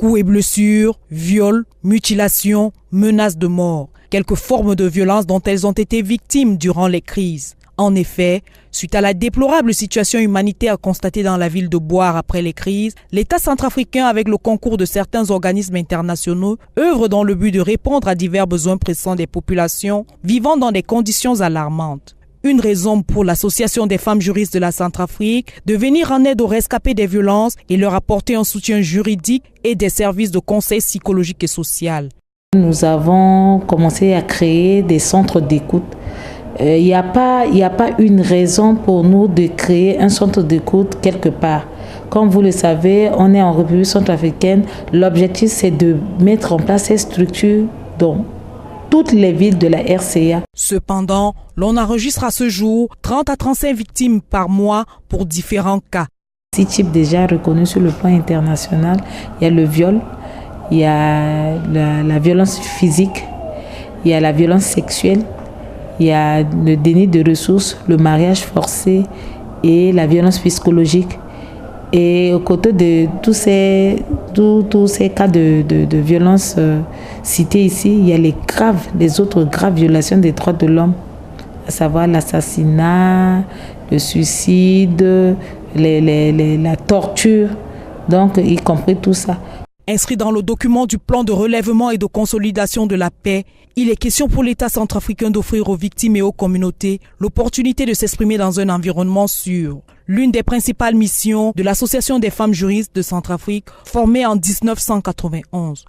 Coups et blessures, viols, mutilations, menaces de mort. Quelques formes de violence dont elles ont été victimes durant les crises. En effet, suite à la déplorable situation humanitaire constatée dans la ville de Bouar après les crises, l'État centrafricain, avec le concours de certains organismes internationaux, œuvre dans le but de répondre à divers besoins pressants des populations vivant dans des conditions alarmantes. Une raison pour l'Association des femmes juristes de la Centrafrique de venir en aide aux rescapés des violences et leur apporter un soutien juridique et des services de conseil psychologique et social. Nous avons commencé à créer des centres d'écoute. Il n'y a pas une raison pour nous de créer un centre d'écoute quelque part. Comme vous le savez, on est en République centrafricaine. L'objectif, c'est de mettre en place ces structures dans toutes les villes de la RCA. Cependant, l'on enregistre à ce jour 30 à 35 victimes par mois pour différents cas. 6 types déjà reconnus sur le plan international. Il y a le viol, il y a la violence physique, il y a la violence sexuelle, il y a le déni de ressources, le mariage forcé et la violence psychologique. Et aux côtés de tous ces cas de violence cités ici, il y a les autres graves violations des droits de l'homme, à savoir l'assassinat, le suicide, la torture, donc y compris tout ça. Inscrit dans le document du plan de relèvement et de consolidation de la paix, il est question pour l'État centrafricain d'offrir aux victimes et aux communautés l'opportunité de s'exprimer dans un environnement sûr. L'une des principales missions de l'Association des femmes juristes de Centrafrique, formée en 1991.